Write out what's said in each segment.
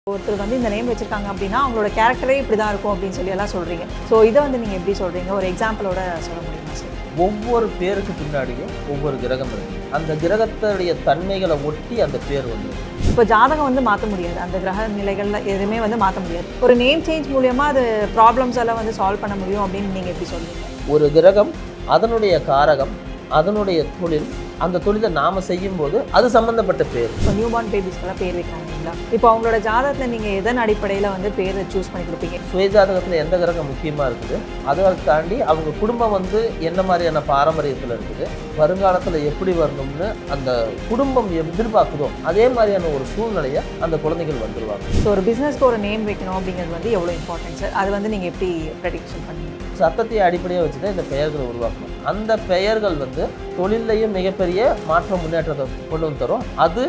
ஒருத்தர் வந்து இந்த நேம் வச்சிருக்காங்க அப்படின்னா அவங்களோட கேரக்டரே இப்படி தான் இருக்கும் அப்படின்னு சொல்லி எல்லாம் சொல்கிறீங்க. ஸோ இதை வந்து நீங்கள் எப்படி சொல்கிறீங்க, ஒரு எக்ஸாம்பிளோட சொல்ல முடியுமா சார்? ஒவ்வொரு பேருக்கு பின்னாடியும் ஒவ்வொரு கிரகம் இருக்குது. அந்த கிரகத்துடைய தன்மைகளை ஒட்டி அந்த பேர் வந்து இப்போ ஜாதகம் வந்து மாற்ற முடியாது, அந்த கிரக நிலைகளில் எதுவுமே வந்து மாற்ற முடியாது. ஒரு நேம் சேஞ்ச் மூலியமாக அது ப்ராப்ளம்ஸ் எல்லாம் வந்து சால்வ் பண்ண முடியும் அப்படின்னு நீங்கள் எப்படி சொல்றீங்க? ஒரு கிரகம் அதனுடைய காரகம், அதனுடைய தொழில், அந்த தொழிலை நாம் செய்யும்போது அது சம்மந்தப்பட்ட பேர். இப்போ நியூ பார்ன் பேபிஸ்க்கெல்லாம் பேர் வைக்கிறாங்க இல்லைங்களா? இப்போ அவங்களோட ஜாதகத்தில் நீங்கள் எதன் அடிப்படையில் வந்து பேரை சூஸ் பண்ணி கொடுப்பீங்க? சுயஜாதகத்தில் எந்த கிரகம் முக்கியமாக இருக்குது, அதை தாண்டி அவங்க குடும்பம் வந்து என்ன மாதிரியான பாரம்பரியத்தில் இருக்குது, வருங்காலத்தில் எப்படி வரணும்னு அந்த குடும்பம் எதிர்பார்க்குதோ அதே மாதிரியான ஒரு சூழ்நிலையை அந்த குழந்தைகள் வந்துடுவாங்க. ஸோ ஒரு பிஸ்னஸ்க்கு ஒரு நேம் வைக்கணும் அப்படிங்கிறது வந்து எவ்வளோ இம்பார்ட்டன்ட் சார்? அது வந்து நீங்கள் எப்படி ப்ரெடிக்ஷன் பண்ணுவீங்க? சத்தத்தை அடிப்படையாக வச்சு தான் இந்த பெயர்களை உருவாக்கணும். அந்த பெயர்கள் வந்து தொழிலையும் மிகப்பெரிய மாற்றம் முன்னேற்றத்தை கொண்டு வந்து தரும். அது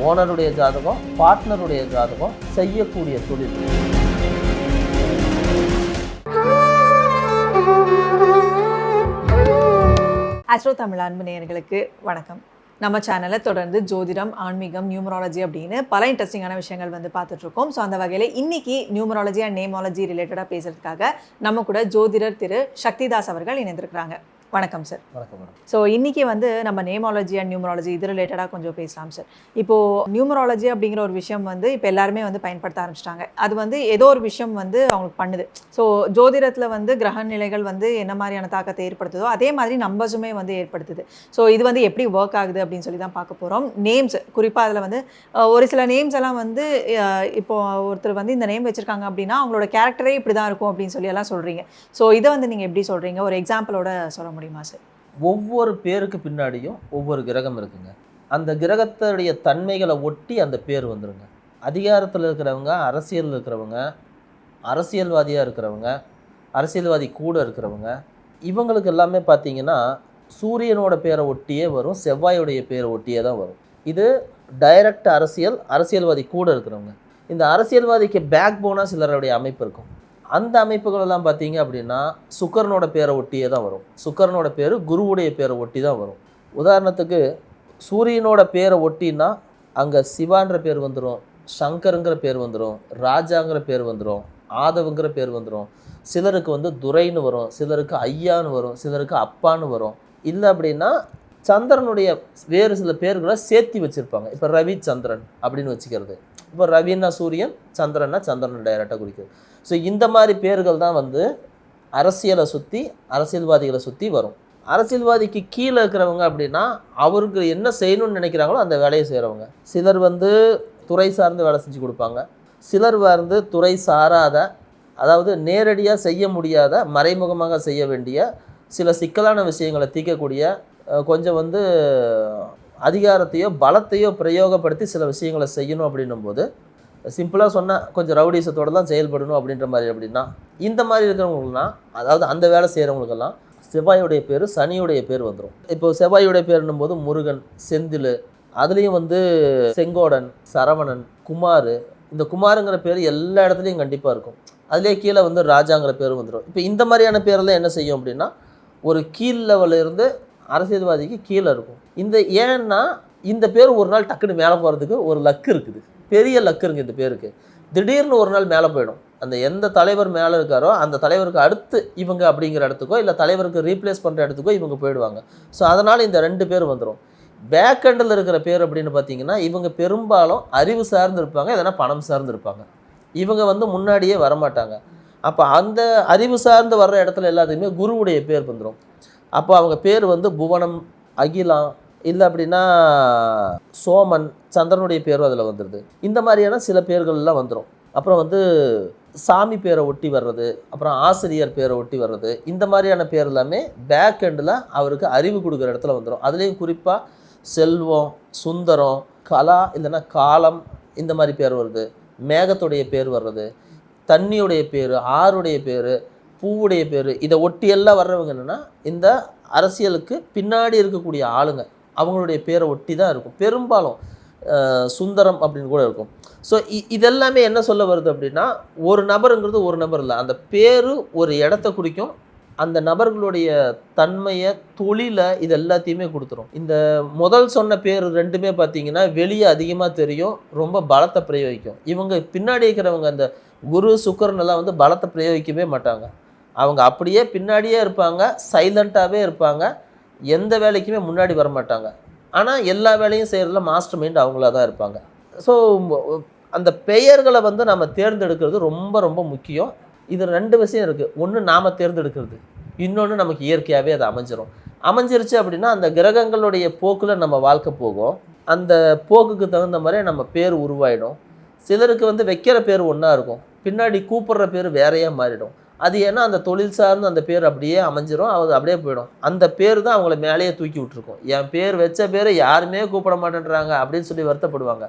ஓனருடைய ஜாதகம், பார்ட்னருடைய ஜாதகம், செய்யக்கூடிய தொழில். ஆஸ்ட்ரோ தமிழ் அன்பு நேயர்களுக்கு வணக்கம். நம்ம சேனலை தொடர்ந்து ஜோதிடம், ஆன்மீகம், நியூமராலஜி அப்படின்னு பல இன்ட்ரெஸ்டிங்கான விஷயங்கள் வந்து பார்த்துட்ருக்கோம். ஸோ அந்த வகையில் இன்றைக்கி நியூமராலஜி அண்ட் நேமாலஜி ரிலேட்டடாக பேசுகிறதுக்காக நம்ம கூட ஜோதிடர் திரு சக்திதாஸ் அவர்கள் இணைந்திருக்கிறாங்க. வணக்கம் சார். வணக்கம் மேடம். ஸோ இன்றைக்கி வந்து நம்ம நேமாலஜி அண்ட் நியூமராலஜி இது ரிலேட்டடாக கொஞ்சம் பேசலாம் சார். இப்போது நியூமராலஜி அப்படிங்கிற ஒரு விஷயம் வந்து இப்போ எல்லாருமே வந்து பயன்படுத்த ஆரம்பிச்சிட்டாங்க. அது வந்து ஏதோ ஒரு விஷயம் வந்து அவங்களுக்கு பண்ணுது. ஸோ ஜோதிடத்தில் வந்து கிரக நிலைகள் வந்து என்ன மாதிரியான தாக்கத்தை ஏற்படுத்துதோ அதே மாதிரி நம்பர்ஸுமே வந்து ஏற்படுத்துது. ஸோ இது வந்து எப்படி ஒர்க் ஆகுது அப்படின்னு சொல்லி தான் பார்க்க போகிறோம். நேம்ஸ் குறிப்பாக அதில் வந்து ஒரு சில நேம்ஸ் எல்லாம் வந்து இப்போது ஒருத்தர் வந்து இந்த நேம் வச்சுருக்காங்க அப்படின்னா அவங்களோட கேரக்டரே இப்படி தான் இருக்கும் அப்படின்னு சொல்லி எல்லாம் சொல்கிறீங்க. ஸோ இதை வந்து நீங்கள் எப்படி சொல்கிறீங்க, ஒரு எக்ஸாம்பிளோட சொல்ல முடியுமா சார்? ஒவ்வொரு பேருக்கு பின்னாடியும் ஒவ்வொரு கிரகம் இருக்குங்க. அந்த கிரகத்துடைய தன்மைகளை ஒட்டி அந்த பேர் வந்துடுங்க. அதிகாரத்தில் இருக்கிறவங்க, அரசியலில் இருக்கிறவங்க, அரசியல்வாதியாக இருக்கிறவங்க, அரசியல்வாதி கூட இருக்கிறவங்க, இவங்களுக்கு எல்லாமே பார்த்தீங்கன்னா சூரியனோட பேரை ஒட்டியே வரும், செவ்வாயுடைய பேரை ஒட்டியே தான் வரும். இது டைரக்ட் அரசியல்வாதி கூட இருக்கிறவங்க. இந்த அரசியல்வாதிக்கு பேக் போனாக சிலருடைய அமைப்பு இருக்கும். அந்த அமைப்புகளெல்லாம் பார்த்தீங்க அப்படின்னா சுக்கரனோட பேரை ஒட்டியே தான் வரும். சுக்கரனோட பேர் குருவுடைய பேரை ஒட்டி தான் வரும். உதாரணத்துக்கு சூரியனோட பேரை ஒட்டின்னா அங்கே சிவான்ற பேர் வந்துடும், சங்கருங்கிற பேர் வந்துடும், ராஜாங்கிற பேர் வந்துடும், ஆதவுங்கிற பேர் வந்துடும். சிலருக்கு வந்து துரைன்னு வரும், சிலருக்கு ஐயான்னு வரும், சிலருக்கு அப்பான்னு வரும். இல்லை அப்படின்னா சந்திரனுடைய வேறு சில பேர்களை சேர்த்தி வச்சுருப்பாங்க. இப்போ ரவி சந்திரன் அப்படின்னு வச்சுக்கிறது. இப்போ ரவின்னா சூரியன், சந்திரன்னா சந்திரன் டைரெக்டாக குறிக்கிறது. ஸோ இந்த மாதிரி பேர்கள் தான் வந்து அரசியலை சுற்றி, அரசியல்வாதிகளை சுற்றி வரும். அரசியல்வாதிக்கு கீழே இருக்கிறவங்க அப்படின்னா அவருக்கு என்ன செய்யணும்னு நினைக்கிறாங்களோ அந்த வேலையை செய்கிறவங்க. சிலர் வந்து துறை சார்ந்து வேலை செஞ்சு கொடுப்பாங்க, சிலர் வந்து துறை சாராத, அதாவது நேரடியாக செய்ய முடியாத, மறைமுகமாக செய்ய வேண்டிய சில சிக்கலான விஷயங்களை தீர்க்கக்கூடிய, கொஞ்சம் வந்து அதிகாரத்தையோ பலத்தையோ பிரயோகப்படுத்தி சில விஷயங்களை செய்யணும் அப்படின்னும் போது, சிம்பிளாக சொன்னால் கொஞ்சம் ரவுடிசத்தோடு தான் செயல்படணும் அப்படின்ற மாதிரி. அப்படின்னா இந்த மாதிரி இருக்கிறவங்களுக்குலாம், அதாவது அந்த வேலை செய்கிறவங்களுக்கெல்லாம் செவ்வாயுடைய பேர், சனியுடைய பேர் வந்துடும். இப்போது செவ்வாயுடைய பேருன்னும் போது முருகன், செந்தில், அதுலேயும் வந்து செங்கோடன், சரவணன், குமார். இந்த குமாருங்கிற பேர் எல்லா இடத்துலையும் கண்டிப்பாக இருக்கும். அதுலேயே கீழே வந்து ராஜாங்கிற பேர் வந்துடும். இப்போ இந்த மாதிரியான பேரெல்லாம் என்ன செய்யும் அப்படின்னா ஒரு கீழ் லெவலில் இருந்து அரசியல்வாதிக்கு கீழே இருக்கும். ஏன்னா இந்த பேர் ஒரு நாள் டக்குன்னு மேலே போகிறதுக்கு ஒரு லக்கு இருக்குது, பெரிய லக்கு இருக்குது இந்த பேருக்கு. திடீர்னு ஒரு நாள் மேலே போயிடும். அந்த எந்த தலைவர் மேலே இருக்காரோ அந்த தலைவருக்கு அடுத்து இவங்க அப்படிங்கிற இடத்துக்கோ, இல்லை தலைவருக்கு ரீப்ளேஸ் பண்ணுற இடத்துக்கோ இவங்க போயிடுவாங்க. ஸோ அதனால் இந்த ரெண்டு பேர் வந்துடும். பேக் எண்டில் இருக்கிற பேர் அப்படின்னு பார்த்தீங்கன்னா இவங்க பெரும்பாலும் அறிவு சார்ந்து இருப்பாங்க, இல்லைன்னா பணம் சார்ந்து இருப்பாங்க. இவங்க வந்து முன்னாடியே வரமாட்டாங்க. அப்போ அந்த அறிவு சார்ந்து வர்ற இடத்துல எல்லாத்துக்குமே குருவுடைய பேர் வந்துடும். அப்போ அவங்க பேர் வந்து புவனம், அகிலம், இல்லை அப்படின்னா சோமன், சந்திரனுடைய பேரும் அதில் வந்துடுது. இந்த மாதிரியான சில பேர்கள்லாம் வந்துடும். அப்புறம் வந்து சாமி பேரை ஒட்டி வர்றது, அப்புறம் ஆசிரியர் பேரை ஒட்டி வர்றது, இந்த மாதிரியான பேர் எல்லாமே பேக் எண்டில் அவருக்கு அறிவு கொடுக்குற இடத்துல வந்துடும். அதுலேயும் குறிப்பாக செல்வம், சுந்தரம், கலா, இல்லைன்னா காலம், இந்த மாதிரி பேர் வருது. மேகத்துடைய பேர் வர்றது, தண்ணியுடைய பேர், ஆறுடைய பேர், பூவுடைய பேர், இதை ஒட்டியெல்லாம் வர்றவங்க என்னென்னா இந்த அரசியலுக்கு பின்னாடி இருக்கக்கூடிய ஆளுங்க, அவங்களுடைய பேரை ஒட்டி தான் இருக்கும். பெரும்பாலும் சுந்தரம் அப்படின்னு கூட இருக்கும். ஸோ இதெல்லாமே என்ன சொல்ல வருது அப்படின்னா ஒரு நபருங்கிறது ஒரு நபர் இல்லை, அந்த பேர் ஒரு இடத்த குறிக்கும், அந்த நபர்களுடைய தன்மையை, தொழிலை, இது எல்லாத்தையுமே கொடுத்துரும். இந்த முதல் சொன்ன பேர் ரெண்டுமே பார்த்தீங்கன்னா வெளியே அதிகமாக தெரியும், ரொம்ப பலத்தை பிரயோகிக்கும். இவங்க பின்னாடி இருக்கிறவங்க அந்த குரு சுக்கிரன் எல்லாம் வந்து பலத்தை பிரயோகிக்கவே மாட்டாங்க. அவங்க அப்படியே பின்னாடியே இருப்பாங்க, சைலண்ட்டாகவே இருப்பாங்க, எந்த வேலைக்குமே முன்னாடி வர மாட்டாங்க. ஆனால் எல்லா வேலையும் செய்கிறதுல மாஸ்டர் மைண்ட் அவங்களா தான் இருப்பாங்க. ஸோ அந்த பெயர்களை வந்து நம்ம தேர்ந்தெடுக்கிறது ரொம்ப ரொம்ப முக்கியம். இது 2 விஷயம் இருக்குது. ஒன்று நாம் தேர்ந்தெடுக்கிறது, இன்னொன்று நமக்கு இயற்கையாகவே அது அமைஞ்சிருச்சு அப்படின்னா அந்த கிரகங்களுடைய போக்கில் நம்ம வாழ்க்கை போகும். அந்த போக்குக்கு தகுந்த மாதிரி நம்ம பேர் உருவாயிடும். சிலருக்கு வந்து வைக்கிற பேர் ஒன்றா இருக்கும், பின்னாடி கூப்பிட்ற பேர் வேறையாக மாறிடும். அது ஏன்னா அந்த தொழில் சார்ந்து அந்த பேர் அப்படியே அமைஞ்சிரும், அது அப்படியே போயிடும். அந்த பேர் தான் அவங்கள மேலேயே தூக்கி விட்டுருக்கும். என் பேர் வச்ச பேர் யாருமே கூப்பிட மாட்டேன்றாங்க அப்படின்னு சொல்லி வருத்தப்படுவாங்க.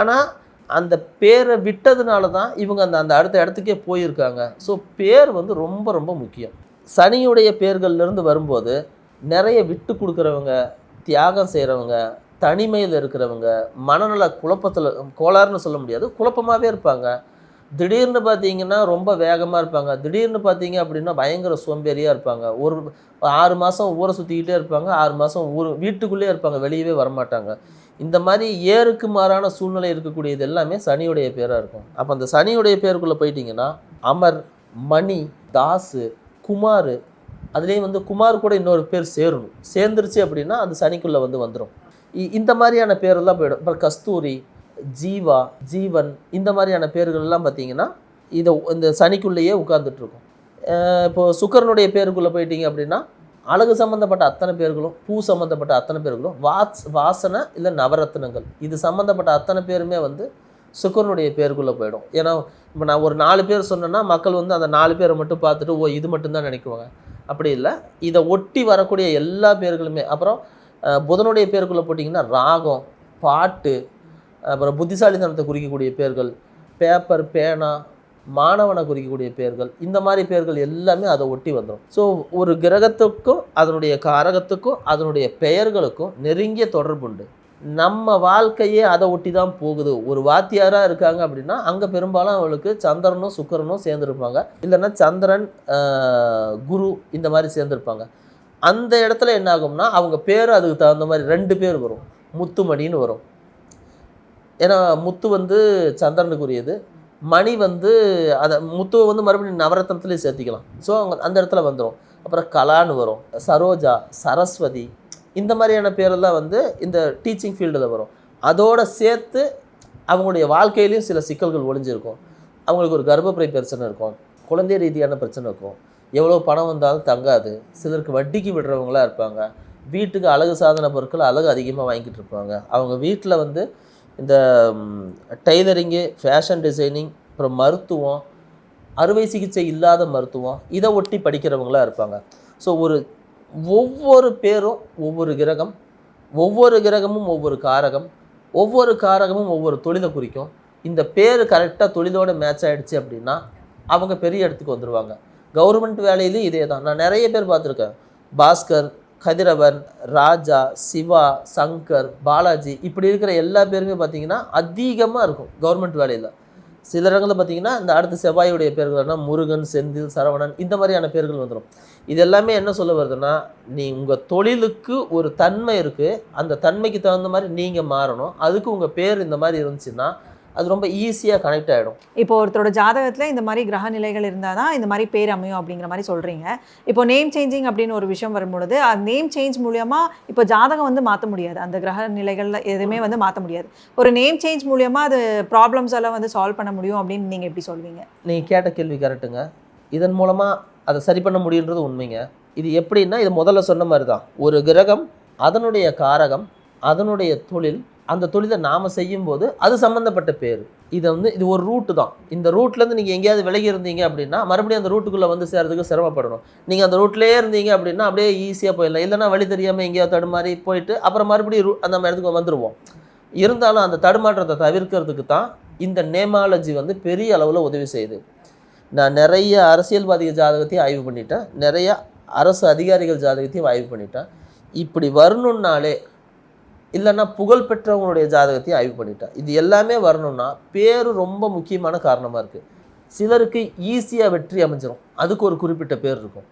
ஆனால் அந்த பேரை விட்டதுனால தான் இவங்க அந்த அடுத்த இடத்துக்கே போயிருக்காங்க. ஸோ பேர் வந்து ரொம்ப ரொம்ப முக்கியம். சனியுடைய பேர்கள்லேருந்து வரும்போது நிறைய விட்டு கொடுக்குறவங்க, தியாகம் செய்கிறவங்க, தனிமையில் இருக்கிறவங்க, மனநல குழப்பத்தில், கோளாறுன்னு சொல்ல முடியாது, குழப்பமாகவே இருப்பாங்க. திடீர்னு பார்த்தீங்கன்னா ரொம்ப வேகமாக இருப்பாங்க, திடீர்னு பார்த்தீங்க அப்படின்னா பயங்கர சோம்பேறியாக இருப்பாங்க. ஒரு 6 மாதம் ஊரை சுற்றிக்கிட்டே இருப்பாங்க, 6 மாதம் வீட்டுக்குள்ளேயே இருப்பாங்க, வெளியவே வரமாட்டாங்க. இந்த மாதிரி ஏருக்கு மாறான சூழ்நிலை இருக்கக்கூடியது எல்லாமே சனியுடைய பேராக இருக்கும். அப்போ அந்த சனியுடைய பேருக்குள்ளே போயிட்டீங்கன்னா அமர், மணி, தாசு, குமார், அதுலேயும் வந்து குமார் கூட இன்னொரு பேர் சேரணும். சேர்ந்துருச்சு அப்படின்னா அது சனிக்குள்ளே வந்துடும். இந்த மாதிரியான பேரெல்லாம் போயிடும். அப்புறம் கஸ்தூரி, ஜீவா, ஜீவன், இந்த மாதிரியான பேர்கள்லாம் பார்த்தீங்கன்னா இந்த சனிக்குள்ளேயே உட்கார்ந்துட்டுருக்கும். இப்போது சுக்கிரனுடைய பேருக்குள்ளே போயிட்டீங்க அப்படின்னா அழகு சம்மந்தப்பட்ட அத்தனை பேர்களும், பூ சம்மந்தப்பட்ட அத்தனை பேர்களும், வாசனை இல்லை நவரத்னங்கள், இது சம்மந்தப்பட்ட அத்தனை பேருமே வந்து சுக்கிரனுடைய பேருக்குள்ளே போயிடும். ஏன்னா இப்போ நான் ஒரு 4 பேர் சொன்னேன்னா மக்கள் வந்து அந்த 4 பேரை மட்டும் பார்த்துட்டு ஓ இது மட்டும்தான் நினைக்குவாங்க. அப்படி இல்லை, இதை ஒட்டி வரக்கூடிய எல்லா பேர்களுமே. அப்புறம் புதனுடைய பேருக்குள்ளே போட்டிங்கன்னா ராகம், பாட்டு, அப்புறம் புத்திசாலித்தனத்தை குறிக்கக்கூடிய பேர்கள், பேப்பர், பேனா, மாணவனை குறிக்கக்கூடிய பேர்கள், இந்த மாதிரி பேர்கள் எல்லாமே அதை ஒட்டி வந்துடும். ஸோ ஒரு கிரகத்துக்கும் அதனுடைய காரகத்துக்கும் அதனுடைய பெயர்களுக்கும் நெருங்கிய தொடர்பு உண்டு. நம்ம வாழ்க்கையே அதை ஒட்டி தான் போகுது. ஒரு வாத்தியாராக இருக்காங்க அப்படின்னா அங்கே பெரும்பாலும் அவளுக்கு சந்திரனும் சுக்கிரனும் சேர்ந்துருப்பாங்க, இல்லைன்னா சந்திரன், குரு, இந்த மாதிரி சேர்ந்துருப்பாங்க. அந்த இடத்துல என்ன ஆகும்னா அவங்க பேர் அதுக்கு தகுந்த மாதிரி 2 பேர் வரும். முத்துமணின்னு வரும், ஏன்னா முத்து வந்து சந்திரனுக்குரியது, மணி வந்து அதை முத்துவை வந்து மறுபடியும் நவரத்னத்துலேயே சேர்த்திக்கலாம். ஸோ அவங்க அந்த இடத்துல வந்துடும். அப்புறம் கலான்னு வரும், சரோஜா, சரஸ்வதி, இந்த மாதிரியான பேரெல்லாம் வந்து இந்த டீச்சிங் ஃபீல்டில் வரும். அதோடு சேர்த்து அவங்களுடைய வாழ்க்கையிலையும் சில சிக்கல்கள் ஒளிஞ்சிருக்கும். அவங்களுக்கு ஒரு கர்ப்பப்பை பிரச்சனை இருக்கும், குழந்தை ரீதியான பிரச்சனை இருக்கும், எவ்வளோ பணம் வந்தாலும் தங்காது, சிலருக்கு வட்டிக்கு விடுறவங்களாக இருப்பாங்க, வீட்டுக்கு அழகு சாதன பொருட்கள் அழகு அதிகமாக வாங்கிட்டு இருப்பாங்க, அவங்க வீட்டில் வந்து இந்த டெய்லரிங்கு, ஃபேஷன் டிசைனிங், அப்புறம் மருத்துவம், அறுவை சிகிச்சை இல்லாத மருத்துவம், இதை ஒட்டி படிக்கிறவங்களாக இருப்பாங்க. ஸோ ஒவ்வொரு பேரும் ஒவ்வொரு கிரகம், ஒவ்வொரு கிரகமும் ஒவ்வொரு காரகம், ஒவ்வொரு காரகமும் ஒவ்வொரு தொழிலை குறிக்கும். இந்த பேர் கரெக்டாக தொழிலோடு மேட்ச் ஆகிடுச்சு அப்படின்னா அவங்க பெரிய இடத்துக்கு வந்துடுவாங்க. கவர்மெண்ட் வேலையிலையும் இதே தான். நான் நிறைய பேர் பார்த்துருக்கேன், பாஸ்கர், கதிரவன், ராஜா, சிவா, சங்கர், பாலாஜி, இப்படி இருக்கிற எல்லா பேருமே பார்த்திங்கன்னா அதிகமாக இருக்கும் கவர்மெண்ட் வேலையில். சில இடங்களில் பார்த்திங்கன்னா இந்த அடுத்த செவ்வாயுடைய பேர்கள்னா முருகன், செந்தில், சரவணன், இந்த மாதிரியான பேர்கள் வந்துடும். இது எல்லாமே என்ன சொல்ல வருதுன்னா, உங்கள் தொழிலுக்கு ஒரு தன்மை இருக்குது, அந்த தன்மைக்கு தகுந்த மாதிரி நீங்கள் மாறணும். அதுக்கு உங்கள் பேர் இந்த மாதிரி இருந்துச்சுன்னா அது ரொம்ப ஈஸியாக கனெக்ட் ஆகிடும். இப்போ ஒருத்தரோட ஜாதகத்தில் இந்த மாதிரி கிரக நிலைகள் இருந்தால் தான் இந்த மாதிரி பேர் அமையும் அப்படிங்கிற மாதிரி சொல்கிறீங்க. இப்போ நேம் சேஞ்சிங் அப்படின்னு ஒரு விஷயம் வரும்பொழுது அது நேம் சேஞ்ச் மூலியமாக இப்போ ஜாதகம் வந்து மாற்ற முடியாது, அந்த கிரக நிலைகளில் எதுவுமே வந்து மாற்ற முடியாது. ஒரு நேம் சேஞ்ச் மூலியமாக அது ப்ராப்ளம்ஸ் எல்லாம் வந்து சால்வ் பண்ண முடியும் அப்படின்னு நீங்கள் எப்படி சொல்வீங்க? நீங்கள் கேட்ட கேள்வி கரெக்டுங்க. இதன் மூலமாக அதை சரி பண்ண முடியுன்றது உண்மைங்க. இது எப்படின்னா, இது முதல்ல சொன்ன மாதிரி தான், ஒரு கிரகம், அதனுடைய காரகம், அதனுடைய தொழில், அந்த தொழிலை நாம் செய்யும்போது அது சம்மந்தப்பட்ட பேர். இது ஒரு ரூட்டு தான். இந்த ரூட்லேருந்து நீங்கள் எங்கேயாவது விலகி இருந்தீங்க அப்படின்னா மறுபடியும் அந்த ரூட்டுக்குள்ளே வந்து சேர்றதுக்கு சிரமப்படணும். நீங்கள் அந்த ரூட்லேயே இருந்தீங்க அப்படின்னா அப்படியே ஈஸியாக போயிடலாம். இல்லைனா வழி தெரியாமல் எங்கேயாவது தடுமாறி போயிட்டு அப்புறம் மறுபடியும் அந்த இடத்துக்கு வந்துடுவோம். இருந்தாலும் அந்த தடுமாற்றத்தை தவிர்க்கிறதுக்கு தான் இந்த நேமாலஜி வந்து பெரிய அளவில் உதவி செய்யுது. நான் நிறைய அரசியல்வாதிகள் ஜாதகத்தையும் ஆய்வு பண்ணிட்டேன், நிறைய அரசு அதிகாரிகள் ஜாதகத்தையும் ஆய்வு பண்ணிட்டேன். இப்படி வரணுன்னாலே, இல்லைன்னா புகழ்பெற்றவங்களுடைய ஜாதகத்தையும் ஆய்வு பண்ணிட்டேன். இது எல்லாமே வரணும்னா பேர் ரொம்ப முக்கியமான காரணமாக இருக்குது. சிலருக்கு ஈஸியாக வெற்றி அமைஞ்சிடும், அதுக்கு ஒரு குறிப்பிட்ட பேர் இருக்கும்.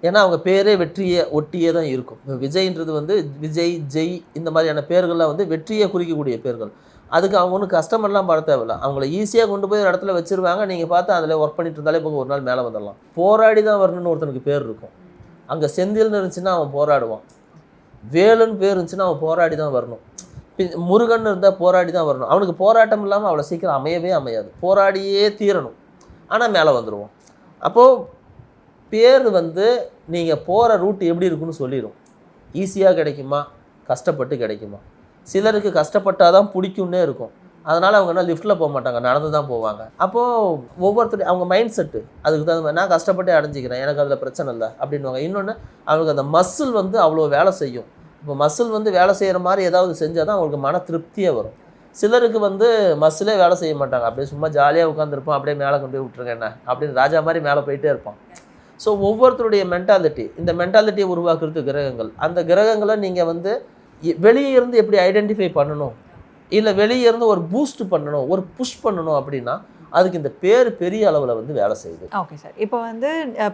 ஏன்னா அவங்க பேரே வெற்றியை ஒட்டியே தான் இருக்கும். இப்போ விஜய்ன்றது வந்து விஜய், ஜெய் இந்த மாதிரியான பேர்கள்லாம் வந்து வெற்றியை குறிக்கக்கூடிய பேர்கள். அதுக்கு அவங்க ஒன்றும் கஸ்டமர்லாம் பட தேவையில்ல. அவங்கள ஈஸியாக கொண்டு போய் ஒரு இடத்துல வச்சுருவாங்க. நீங்கள் பார்த்து அதில் ஒர்க் பண்ணிட்டு இருந்தாலே போக ஒரு நாள் மேலே வந்துடலாம். போராடி தான் வரணும்னு ஒருத்தனுக்கு பேர் இருக்கும். அங்கே செந்தில்னு இருந்துச்சுன்னா அவன் போராடுவான். வேலுன்னு பேர் இருந்துச்சுன்னா அவன் போராடி தான் வரணும். முருகன் இருந்தால் போராடி தான் வரணும். அவனுக்கு போராட்டம் இல்லாமல் அவ்வளோ சீக்கிரம் அமையவே அமையாது. போராடியே தீரணும். ஆனால் மேலே வந்துடுவோம். அப்போது பேர் வந்து நீங்கள் போகிற ரூட் எப்படி இருக்குன்னு சொல்லிடும். ஈஸியாக கிடைக்குமா, கஷ்டப்பட்டு கிடைக்குமா? சிலருக்கு கஷ்டப்பட்டால் தான் பிடிக்கும்னே இருக்கும். அதனால் அவங்க என்ன லிஃப்ட்டில் போக மாட்டாங்க, நடந்து தான் போவாங்க. அப்போது ஒவ்வொருத்தர் அவங்க மைண்ட் செட்டு அதுக்கு தகுந்த மாதிரி நான் கஷ்டப்பட்டு அடைஞ்சிக்கிறேன், எனக்கு அதில் பிரச்சனை இல்லை அப்படின்வாங்க. இன்னொன்று அவங்களுக்கு அந்த மசில் வந்து அவ்வளோ வேலை செய்யும். இப்போ மசில் வந்து வேலை செய்கிற மாதிரி ஏதாவது செஞ்சால் தான் அவங்களுக்கு மன திருப்தியாக வரும். சிலருக்கு வந்து மசிலே வேலை செய்ய மாட்டாங்க, அப்படியே சும்மா ஜாலியாக உட்காந்துருப்பான், அப்படியே மேலே கொண்டு போய் விட்டுருங்க என்ன அப்படின்னு ராஜா மாதிரி மேலே போயிட்டே இருப்பான். ஸோ ஒவ்வொருத்தருடைய மென்டாலிட்டி, இந்த மென்டாலிட்டியை உருவாக்குறது கிரகங்கள். அந்த கிரகங்களை நீங்கள் வந்து வெளியே இருந்து எப்படி ஐடென்டிஃபை பண்ணணும், இல்லை வெளியே இருந்து ஒரு பூஸ்ட் பண்ணணும், ஒரு புஷ் பண்ணணும் அப்படின்னா அதுக்கு இந்த பேர் பெரிய அளவில் வந்து வேலை செய்யுது. Okay sir. இப்போ வந்து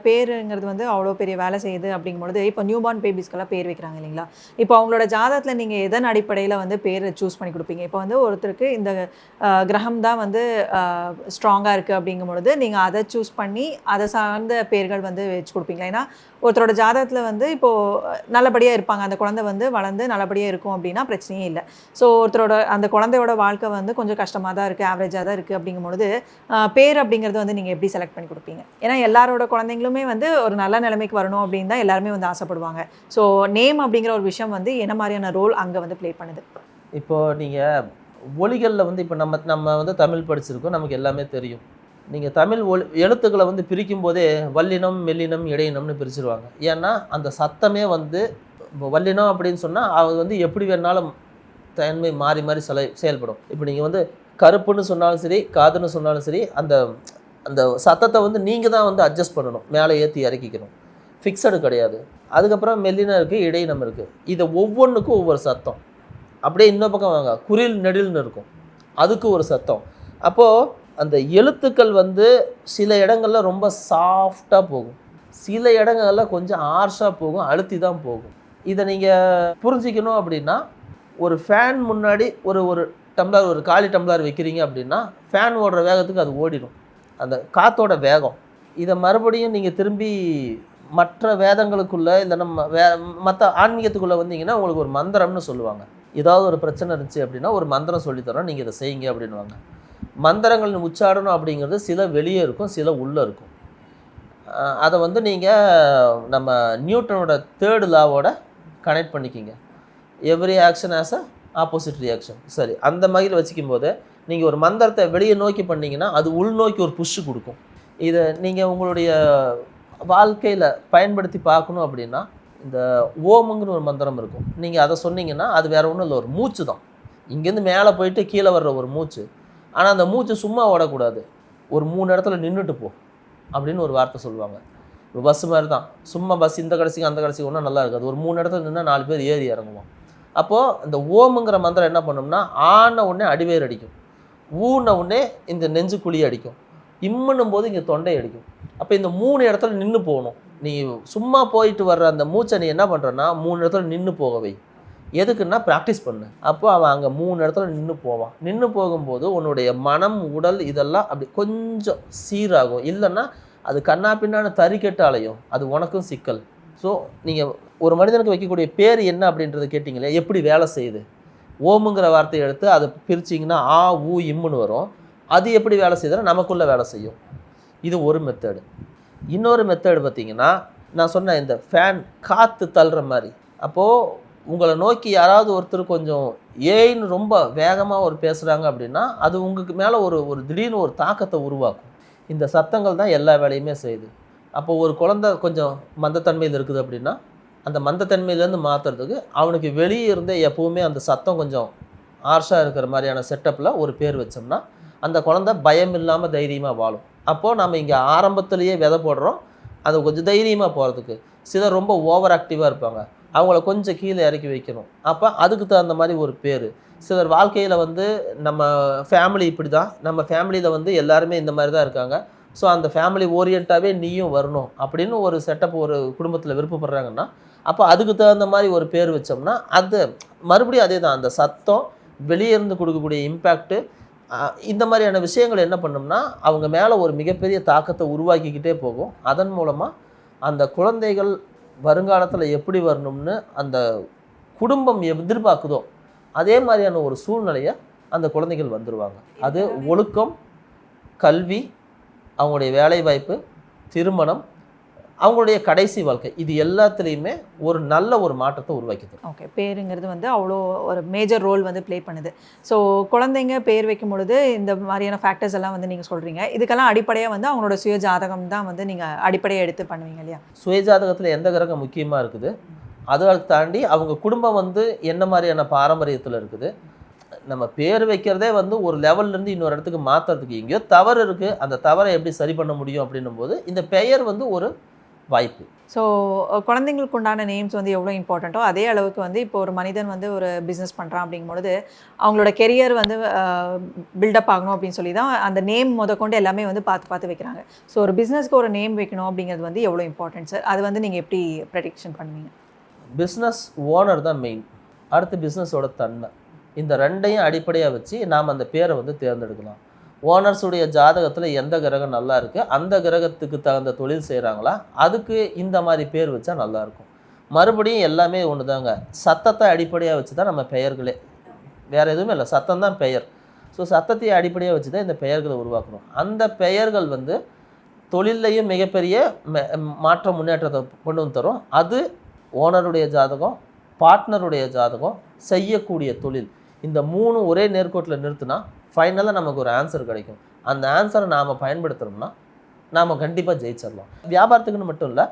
பேருங்கிறது வந்து அவ்வளோ பெரிய வேலை செய்யுது அப்படிங்கும்பொழுது இப்போ நியூ பார்ன் பேபிஸ்க்கெல்லாம் பேர் வைக்கிறாங்க இல்லைங்களா? இப்போ அவங்களோட ஜாதகத்தில் நீங்கள் எதன் அடிப்படையில் வந்து பேர் சூஸ் பண்ணி கொடுப்பீங்க? இப்போ வந்து ஒருத்தருக்கு இந்த கிரகம் தான் வந்து ஸ்ட்ராங்காக இருக்குது அப்படிங்கும்பொழுது நீங்கள் அதை சூஸ் பண்ணி அதை சார்ந்த பேர்கள் வந்து வச்சு கொடுப்பீங்களா? ஏன்னா ஒருத்தரோட ஜாதகத்தில் வந்து இப்போது நல்லபடியாக இருப்பாங்க, அந்த குழந்தை வந்து வளர்ந்து நல்லபடியாக இருக்கும் அப்படின்னா பிரச்சனையே இல்லை. ஸோ ஒருத்தரோட அந்த குழந்தையோட வாழ்க்கை வந்து கொஞ்சம் கஷ்டமாக தான் இருக்குது, ஆவரேஜாக தான் இருக்குது அப்படிங்கும்பொழுது பேர் அப்படிங்கிறது வந்து நீங்கள் எப்படி செலக்ட் பண்ணி கொடுப்பீங்க? ஏன்னா எல்லாரோட குழந்தைங்களுமே வந்து ஒரு நல்ல நிலைமைக்கு வரணும் அப்படின்னு தான் எல்லாருமே வந்து ஆசைப்படுவாங்க. ஸோ நேம் அப்படிங்கிற ஒரு விஷயம் வந்து என்ன மாதிரியான ரோல் அங்கே வந்து ப்ளே பண்ணுது? இப்போது நீங்கள் ஒலிகளில் வந்து இப்போ நம்ம வந்து தமிழ் படிச்சிருக்கோம், நமக்கு எல்லாமே தெரியும். நீங்கள் தமிழ் எழுத்துக்களை வந்து பிரிக்கும் போதே வல்லினம், மெல்லினம், இடையினம்னு பிரிச்சிருவாங்க. ஏன்னா அந்த சத்தமே வந்து இப்போ வல்லினம் அப்படின்னு சொன்னால் அது வந்து எப்படி வேணாலும் தன்மை மாறி மாறி செயல்படும். இப்போ நீங்கள் வந்து கருப்புன்னு சொன்னாலும் சரி, காதுன்னு சொன்னாலும் சரி, அந்த அந்த சத்தத்தை வந்து நீங்கள் தான் வந்து அட்ஜஸ்ட் பண்ணணும், மேலே ஏற்றி இறக்கிக்கணும். ஃபிக்ஸடு கிடையாது. அதுக்கப்புறம் மெல்லினம் இருக்குது, இடையினம் இருக்குது. இதை ஒவ்வொன்றுக்கும் ஒவ்வொரு சத்தம். அப்படியே இன்னொரு பக்கம் வாங்க, குரில் நெடில்னு இருக்கும், அதுக்கு ஒரு சத்தம். அப்போது அந்த எழுத்துக்கள் வந்து சில இடங்களில் ரொம்ப சாஃப்டாக போகும், சில இடங்களில் கொஞ்சம் ஆர்ஷாக போகும், அழுத்தி தான் போகும். இதை நீங்கள் புரிஞ்சிக்கணும் அப்படின்னா ஒரு ஃபேன் முன்னாடி ஒரு டம்ளர், ஒரு காலி டம்ளர் வைக்கிறீங்க அப்படின்னா ஃபேன் ஓடுற வேகத்துக்கு அது ஓடிடும், அந்த காற்றோட வேகம். இதை மறுபடியும் நீங்கள் திரும்பி மற்ற வேதங்களுக்குள்ளே இல்லை நம்ம மற்ற ஆன்மீகத்துக்குள்ளே வந்தீங்கன்னா உங்களுக்கு ஒரு மந்திரம்னு சொல்லுவாங்க. ஏதாவது ஒரு பிரச்சனை இருந்துச்சு அப்படின்னா ஒரு மந்திரம் சொல்லித்தரோம், நீங்கள் இதை செய்யுங்க அப்படின்வாங்க. மந்திரங்கள் உச்சாடணும் அப்படிங்கிறது சில வெளியே இருக்கும், சில உள்ளே இருக்கும். அதை வந்து நீங்கள் நம்ம நியூட்டனோட 3rd லாவோட கனெக்ட் பண்ணிக்கிங்க. Every action as a opposite reaction. சரி, அந்த மாதிரி வச்சுக்கும் போது நீங்கள் ஒரு மந்திரத்தை வெளியே நோக்கி பண்ணிங்கன்னா அது உள்நோக்கி ஒரு புஷ்ஷு கொடுக்கும். இதை நீங்கள் உங்களுடைய வாழ்க்கையில் பயன்படுத்தி பார்க்கணும் அப்படின்னா இந்த ஓமுங்கிற ஒரு மந்திரம் இருக்கும். நீங்கள் அதை சொன்னீங்கன்னா அது வேறு ஒன்றும் இல்லை, ஒரு மூச்சு தான். இங்கேருந்து மேலே போயிட்டு கீழே வர்ற ஒரு மூச்சு. ஆனால் அந்த மூச்சு சும்மா ஓடக்கூடாது, ஒரு 3 இடத்துல நின்றுட்டு போ அப்படின்னு ஒரு வார்த்தை சொல்லுவாங்க. இப்போ பஸ்ஸு மாதிரி தான், சும்மா பஸ் இந்த கடைசிக்கு அந்த கடைசிக்கு ஒன்றும் நல்லா இருக்காது, ஒரு 3 இடத்துல நின்று 4 பேர் ஏறி இறங்குவோம். அப்போது இந்த ஓமுங்கிற மந்திரம் என்ன பண்ணோம்னா ஆன உடனே அடிவேர் அடிக்கும், ஊன உடனே இந்த நெஞ்சு குழி அடிக்கும், இம்முன்னும் போது இங்கே தொண்டை அடிக்கும். அப்போ இந்த 3 இடத்துல நின்று போகணும். நீ சும்மா போயிட்டு வர்ற அந்த மூச்சை நீ என்ன பண்ணுறன்னா 3 இடத்துல நின்று போகவை. எதுக்குன்னா ப்ராக்டிஸ் பண்ணு. அப்போ அவன் அங்கே 3 இடத்துல நின்று போவான். நின்று போகும்போது உன்னுடைய மனம், உடல் இதெல்லாம் அப்படி கொஞ்சம் சீராகும். இல்லைன்னா அது கண்ணா பின்னான்னு தறிக்கெட்டு அலையும், அது உனக்கும் சிக்கல். ஸோ நீங்கள் ஒரு மனிதனுக்கு வைக்கக்கூடிய பேர் என்ன அப்படின்றத கேட்டிங்களே, எப்படி வேலை செய்யுது? ஓமுங்கிற வார்த்தையை எடுத்து அதை பிரிச்சிங்கன்னா ஆ ஊ இம்முன்னு வரும். அது எப்படி வேலை செய்யுதுன்னா நமக்குள்ளே வேலை செய்யும். இது ஒரு மெத்தடு. இன்னொரு மெத்தடு பார்த்திங்கன்னா நான் சொன்ன இந்த ஃபேன் காற்று தள்ளுற மாதிரி. அப்போது உங்களை நோக்கி யாராவது ஒருத்தர் கொஞ்சம் ஏன்னு ரொம்ப வேகமாக ஒரு பேசுகிறாங்க அப்படின்னா அது உங்களுக்கு மேலே ஒரு திடீர்னு ஒரு தாக்கத்தை உருவாக்கும். இந்த சத்தங்கள் தான் எல்லா வேலையுமே செய்யுது. அப்போ ஒரு குழந்தை கொஞ்சம் மந்தத்தன்மையில் இருக்குது அப்படின்னா அந்த மந்தத்தன்மையிலேருந்து மாற்றுறதுக்கு அவனுக்கு வெளியே இருந்தே எப்போவுமே அந்த சத்தம் கொஞ்சம் ஆர்ஷாக இருக்கிற மாதிரியான செட்டப்பில் ஒரு பேர் வச்சோம்னா அந்த குழந்தை பயம் இல்லாமல் தைரியமாக வாழும். அப்போது நம்ம இங்கே ஆரம்பத்துலேயே விதை போடுறோம் அது கொஞ்சம் தைரியமாக போகிறதுக்கு. சிலர் ரொம்ப ஓவர் ஆக்டிவாக இருப்பாங்க, அவங்கள கொஞ்சம் கீழே இறக்கி வைக்கணும். அப்போ அதுக்கு தகுந்த மாதிரி ஒரு பேர். சிலர் வாழ்க்கையில் வந்து நம்ம ஃபேமிலி இப்படி தான், நம்ம ஃபேமிலியில் வந்து எல்லாருமே இந்த மாதிரி தான் இருக்காங்க, ஸோ அந்த ஃபேமிலி ஓரியண்ட்டாகவே நீயும் வரணும் அப்படின்னு ஒரு செட்டப் ஒரு குடும்பத்தில் விருப்பப்படுறாங்கன்னா, அப்போ அதுக்கு தகுந்த மாதிரி ஒரு பேர் வச்சோம்னா, அது மறுபடியும் அதே தான். அந்த சத்தம், வெளியே இருந்து கொடுக்கக்கூடிய இம்பேக்ட்டு, இந்த மாதிரியான விஷயங்கள் என்ன பண்ணும்னா, அவங்க மேலே ஒரு மிகப்பெரிய தாக்கத்தை உருவாக்கிக்கிட்டே போகும். அதன் மூலமாக அந்த குழந்தைகள் வருங்காலத்தில் எப்படி வரணும்னு அந்த குடும்பம் எதிர்பார்க்குதோ, அதே மாதிரியான ஒரு சூழ்நிலையை அந்த குழந்தைகள் வந்துடுவாங்க. அது ஒழுக்கம், கல்வி, அவங்களுடைய வேலைவாய்ப்பு, திருமணம், அவங்களுடைய கடைசி வாழ்க்கை, இது எல்லாத்துலேயுமே ஒரு நல்ல ஒரு மாற்றத்தை உருவாக்கிது. ஓகே, பேருங்கிறது வந்து அவ்வளோ ஒரு மேஜர் ரோல் வந்து ப்ளே பண்ணுது. ஸோ குழந்தைங்க பேர் வைக்கும் பொழுது இந்த மாதிரியான ஃபேக்டர்ஸ் எல்லாம் வந்து நீங்கள் சொல்கிறீங்க. இதுக்கெல்லாம் அடிப்படையாக வந்து அவங்களோட சுய ஜாதகம் தான் வந்து நீங்கள் அடிப்படையாக எடுத்து பண்ணுவீங்க இல்லையா? சுய ஜாதகத்தில் எந்த கிரகம் முக்கியமாக இருக்குது, அதை தாண்டி அவங்க குடும்பம் வந்து என்ன மாதிரியான பாரம்பரியத்தில் இருக்குது. நம்ம பேர் வைக்கிறதே வந்து ஒரு லெவல்லேருந்து இன்னொரு இடத்துக்கு மாற்றுறதுக்கு எங்கேயோ தவறு இருக்குது, அந்த தவறை எப்படி சரி பண்ண முடியும் அப்படின்னும் போது இந்த பெயர் வந்து ஒரு வாய்ப்பு. ஸோ குழந்தைங்களுக்கு உண்டான நேம்ஸ் வந்து எவ்வளோ இம்பார்ட்டண்ட்டோ அதே அளவுக்கு வந்து இப்போ ஒரு மனிதன் வந்து ஒரு பிஸ்னஸ் பண்ணுறான் அப்படிங்கும்பொழுது அவங்களோட கெரியர் வந்து பில்டப் ஆகணும் அப்படின்னு சொல்லி தான் அந்த நேம் முதற்கொண்டு எல்லாமே வந்து பார்த்து வைக்கிறாங்க. ஸோ ஒரு பிஸ்னஸ்க்கு ஒரு நேம் வைக்கணும் அப்படிங்கிறது வந்து எவ்வளோ இம்பார்ட்டன்ட் சார்? அது வந்து நீங்கள் எப்படி ப்ரெடிக்ஷன் பண்ணுவீங்க? பிஸ்னஸ் ஓனர் தான் மெயின், அடுத்து பிஸ்னஸோட தன்மை, இந்த ரெண்டையும் அடிப்படையாக வச்சு நாம் அந்த பேரை வந்து தேர்ந்தெடுக்கலாம். ஓனர்ஸுடைய ஜாதகத்தில் எந்த கிரகம் நல்லா இருக்குது, அந்த கிரகத்துக்கு தகுந்த தொழில் செய்கிறாங்களா, அதுக்கு இந்த மாதிரி பேர் வச்சா நல்லாயிருக்கும். மறுபடியும் எல்லாமே ஒன்று தாங்க, சத்தத்தை அடிப்படையாக வச்சு தான் நம்ம பெயர்களே, வேறு எதுவுமே இல்லை, சத்தம் தான் பெயர். ஸோ சத்தத்தை அடிப்படையாக வச்சு தான் இந்த பெயர்களை உருவாக்கணும். அந்த பெயர்கள் வந்து தொழிலையும் மிகப்பெரிய மாற்ற முன்னேற்றத்தை கொண்டு வந்து தரும். அது ஓனருடைய ஜாதகம், பார்ட்னருடைய ஜாதகம், செய்யக்கூடிய தொழில், இந்த 3 ஒரே நேர்கோட்டில் நிறுத்தினா ஃபைனலாக நமக்கு ஒரு ஆன்சர் கிடைக்கும். அந்த ஆன்சரை நாம் பயன்படுத்துகிறோம்னா நாம் கண்டிப்பாக ஜெயிச்சிடலாம். வியாபாரத்துக்குன்னு மட்டும் இல்லை,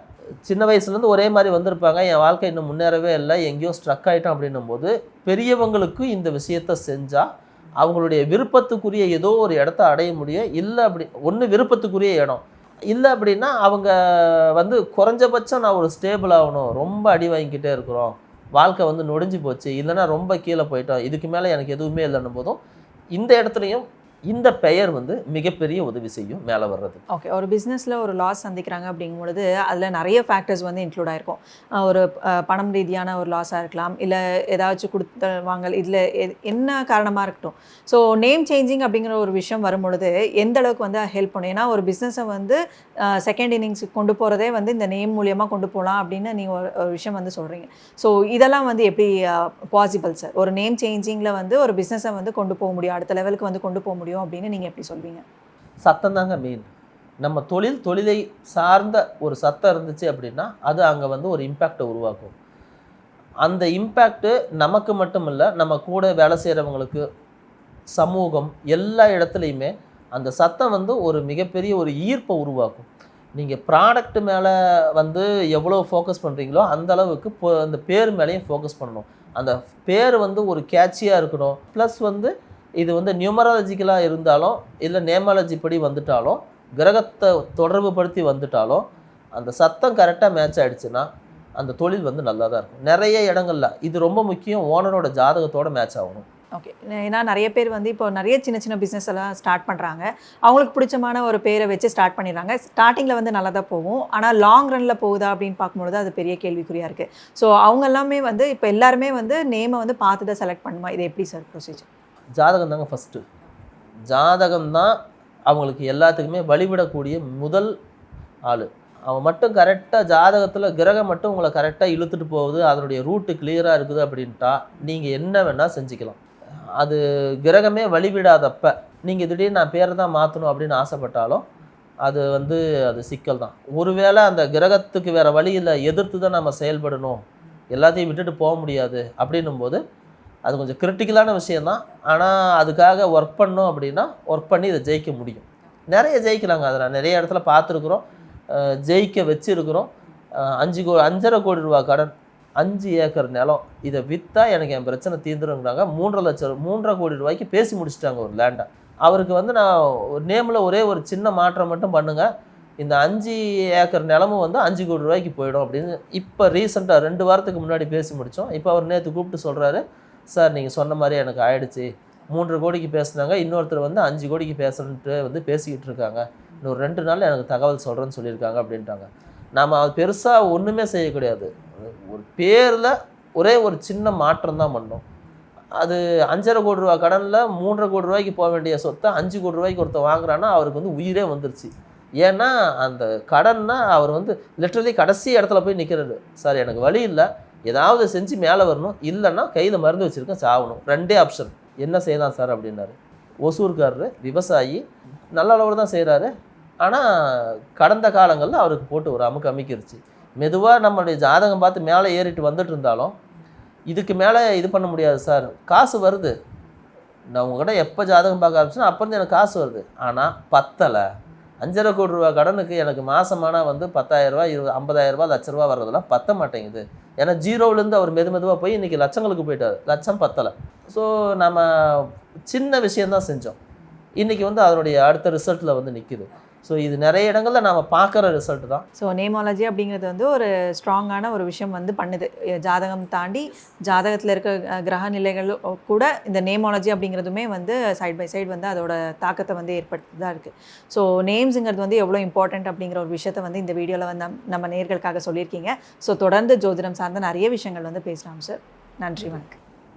சின்ன வயசுலேருந்து ஒரே மாதிரி வந்திருப்பாங்க, என் வாழ்க்கை இன்னும் முன்னேறவே இல்லை, எங்கேயோ ஸ்ட்ரக் ஆகிட்டோம் அப்படின்னும் போது பெரியவங்களுக்கு இந்த விஷயத்தை செஞ்சால் அவங்களுடைய விருப்பத்துக்குரிய ஏதோ ஒரு இடத்த அடைய முடியும். இல்லை அப்படி ஒன்று விருப்பத்துக்குரிய இடம் இல்லை அப்படின்னா அவங்க வந்து குறைஞ்சபட்சம் நான் ஒரு ஸ்டேபிள் ஆகணும், ரொம்ப அடி வாங்கிக்கிட்டே இருக்கிறோம், வாழ்க்கை வந்து நொடிஞ்சு போச்சு, இல்லைனா ரொம்ப கீழே போயிட்டோம், இதுக்கு மேலே எனக்கு எதுவுமே இல்லைன்னும் போதும் இந்த இடத்துலையும் இந்த பெயர் வந்து மிகப்பெரிய உதவி செய்யும் மேலே வர்றது. ஓகே, ஒரு பிஸ்னஸில் ஒரு லாஸ் சந்திக்கிறாங்க அப்படிங்கும்பொழுது அதில் நிறைய ஃபேக்டர்ஸ் வந்து இன்க்ளூட் ஆகிருக்கும். ஒரு பணம் ரீதியான ஒரு லாஸாக இருக்கலாம், இல்லை ஏதாச்சும் கொடுத்த வாங்கல், இதில் என்ன காரணமாக இருக்கட்டும். ஸோ நேம் சேஞ்சிங் அப்படிங்கிற ஒரு விஷயம் வரும்பொழுது எந்த அளவுக்கு வந்து ஹெல்ப் பண்ணும்? ஏன்னா ஒரு பிஸ்னஸை வந்து செகண்ட் இன்னிங்ஸுக்கு கொண்டு போகிறதே வந்து இந்த நேம் மூலியமாக கொண்டு போகலாம் அப்படின்னு நீங்கள் ஒரு விஷயம் வந்து சொல்கிறீங்க. ஸோ இதெல்லாம் வந்து எப்படி பாசிபிள் சார்? ஒரு நேம் சேஞ்சிங்கில் வந்து ஒரு பிஸ்னஸை வந்து கொண்டு போக முடியும், அடுத்த லெவலுக்கு வந்து கொண்டு போக முடியும் அப்படின்னு நீங்கள் எப்படி சொல்வீங்க? சத்தம் தாங்க மெயின். நம்ம தொழிலை சார்ந்த ஒரு சத்தம் இருந்துச்சு அப்படின்னா அது அங்கே வந்து ஒரு இம்பேக்டை உருவாக்கும். அந்த இம்பேக்டு நமக்கு மட்டும் இல்லை, நம்ம கூட வேலை செய்கிறவங்களுக்கு, சமூகம், எல்லா இடத்துலையுமே அந்த சத்தம் வந்து ஒரு மிகப்பெரிய ஒரு ஈர்ப்பை உருவாக்கும். நீங்கள் ப்ராடக்ட் மேலே வந்து எவ்வளோ ஃபோக்கஸ் பண்ணுறீங்களோ அந்த அளவுக்கு அந்த பேர் மேலேயும் ஃபோக்கஸ் பண்ணணும். அந்த பேர் வந்து ஒரு கேட்சியாக இருக்கணும். ப்ளஸ் வந்து இது வந்து நியூமராலஜிக்கலாக இருந்தாலும் இல்லை நேமாலஜி படி வந்துட்டாலும் கிரகத்தை தொடர்பு படுத்தி வந்துட்டாலும் அந்த சத்தம் கரெக்டாக மேட்ச் ஆகிடுச்சுன்னா அந்த தொழில் வந்து நல்லா தான் இருக்கும். நிறைய இடங்களில் இது ரொம்ப முக்கியம், ஓனரோட ஜாதகத்தோடு மேட்ச் ஆகணும். ஓகே, ஏன்னா நிறைய பேர் வந்து இப்போ நிறைய சின்ன சின்ன பிஸ்னஸ் எல்லாம் ஸ்டார்ட் பண்ணுறாங்க, அவங்களுக்கு பிடிச்சமான ஒரு பேரை வச்சு ஸ்டார்ட் பண்ணிடுறாங்க. ஸ்டார்டிங்கில் வந்து நல்லா தான் போகும், ஆனால் லாங் ரனில் போகுதா அப்படின்னு பார்க்கும்பொழுது அது பெரிய கேள்விக்குறியாக இருக்குது. ஸோ அவங்க எல்லாமே வந்து இப்போ எல்லாருமே வந்து நேமை வந்து பார்த்து தான் செலக்ட் பண்ணுமா? இது எப்படி சார் ப்ரொசீஜர்? ஜாதகம் தாங்க ஃபஸ்ட்டு. ஜாதகம் தான் அவங்களுக்கு எல்லாத்துக்குமே வழிவிடக்கூடிய முதல் ஆள். அவன் மட்டும் கரெக்டாக ஜாதகத்தில் கிரகம் மட்டும் உங்களை கரெக்டாக இழுத்துட்டு போகுது, அதனுடைய ரூட்டு கிளியராக இருக்குது அப்படின்ட்டா நீங்கள் என்ன வேணால் செஞ்சுக்கலாம். அது கிரகமே வழிவிடாதப்ப நீங்கள் திடீர்னு நான் பேரை தான் மாற்றணும் அப்படின்னு ஆசைப்பட்டாலும் அது வந்து அது சிக்கல் தான். ஒருவேளை அந்த கிரகத்துக்கு வேறு வழியில் எதிர்த்து தான் நம்ம செயல்படணும், எல்லாத்தையும் விட்டுட்டு போக முடியாது அப்படின்னும் போது அது கொஞ்சம் கிரிட்டிக்கலான விஷயந்தான். ஆனால் அதுக்காக ஒர்க் பண்ணோம் அப்படின்னா ஒர்க் பண்ணி இதை ஜெயிக்க முடியும். நிறைய ஜெயிக்கலாங்க, அதை நான் நிறைய இடத்துல பார்த்துருக்குறோம், ஜெயிக்க வச்சுருக்குறோம். 5.5 கோடி ரூபா கடன், 5 ஏக்கர் நிலம், இதை விற்றா எனக்கு என் பிரச்சனை தீர்ந்துருங்கிறாங்க. 3.5 கோடி ரூபாய்க்கு பேசி முடிச்சுட்டாங்க ஒரு லேண்டை. அவருக்கு வந்து நான் ஒரு நேமில் ஒரே ஒரு சின்ன மாற்றம் மட்டும் பண்ணுங்கள், இந்த 5 ஏக்கர் நிலமும் வந்து 5 கோடி ரூபாய்க்கு போயிடும் அப்படின்னு இப்போ ரீசெண்டாக 2 வாரத்துக்கு முன்னாடி பேசி முடித்தோம். இப்போ அவர் நேற்று கூப்பிட்டு சொல்கிறாரு, சார் நீங்கள் சொன்ன மாதிரி எனக்கு ஆயிடுச்சு, 3 கோடிக்கு பேசுனாங்க, இன்னொருத்தர் வந்து 5 கோடிக்கு பேசுகிறன்ட்டு வந்து பேசிக்கிட்டு இருக்காங்க, இன்னொரு 2 நாள் எனக்கு தகவல் சொல்கிறேன்னு சொல்லியிருக்காங்க அப்படின்ட்டாங்க. நாம் அது பெருசாக ஒன்றுமே செய்ய கிடையாது. ஒரு பேரில் ஒரே ஒரு சின்ன மாற்றம் தான் பண்ணோம். அது 5,5 கோடி ரூபா கடனில் 3,5 கோடி ரூபாய்க்கு போக வேண்டிய சொத்தை 5 கோடி ரூபாய்க்கு ஒருத்தர் வாங்குறான்னா அவருக்கு வந்து உயிரே வந்துருச்சு. ஏன்னா அந்த கடன்னா அவர் வந்து லிட்டரலி கடைசி இடத்துல போய் நிற்கிறாரு. சார் எனக்கு வழி இல்லை, ஏதாவது செஞ்சு மேலே வரணும், இல்லைன்னா கையில் மருந்து வச்சுருக்கேன், சாகணும், 2 ஆப்ஷன். என்ன செய்யலாம் சார் அப்படின்னாரு. ஒசூர்காரரு, விவசாயி, நல்ல அளவு தான் செய்கிறாரு. ஆனால் கடந்த காலங்களில் அவருக்கு போட்டு ஒரு அமுக்கிருச்சு. மெதுவாக நம்மளுடைய ஜாதகம் பார்த்து மேலே ஏறிட்டு வந்துட்டு இருந்தாலும் இதுக்கு மேலே இது பண்ண முடியாது சார். காசு வருது, நான் உங்கள்கிட்ட எப்போ ஜாதகம் பார்க்க ஆரம்பிச்சுன்னா அப்போ இருந்து எனக்கு காசு வருது, ஆனால் பத்தலை. 5,5 கோடி ரூபா கடனுக்கு எனக்கு மாதமானா வந்து 10,000 ரூபா, 50,000 ரூபா, லட்ச ரூபா வர்றதெல்லாம் பத்த மாட்டேங்குது. ஏன்னா ஜீரோவிலேருந்து அவர் மெதுவாக போய் இன்றைக்கி லட்சங்களுக்கு போயிட்டார். லட்சம் பத்தலை. ஸோ நம்ம சின்ன விஷயந்தான் செஞ்சோம், இன்றைக்கி வந்து அதனுடைய அடுத்த ரிசல்ட்டில் வந்து நிற்கிது. ஸோ இது நிறைய இடங்களில் நாம் பார்க்குற ரிசல்ட் தான். ஸோ நேமாலஜி அப்படிங்கிறது வந்து ஒரு ஸ்ட்ராங்கான ஒரு விஷயம் வந்து பண்ணுது. ஜாதகம் தாண்டி ஜாதகத்தில் இருக்க கிரக நிலைகள் கூட இந்த நேமாலஜி அப்படிங்கிறதுமே வந்து சைட் பை சைடு வந்து அதோட தாக்கத்தை வந்து ஏற்படுத்தி தான் இருக்குது. ஸோ நேம்ஸுங்கிறது வந்து எவ்வளோ இம்பார்ட்டண்ட் அப்படிங்கிற ஒரு விஷயத்தை வந்து இந்த வீடியோவில் வந்து நம்ம நேயர்களுக்காக சொல்லியிருக்கீங்க. ஸோ தொடர்ந்து ஜோதிடம் சார்ந்த நிறைய விஷயங்கள் வந்து பேசலாம் சார். நன்றி, வணக்கம்.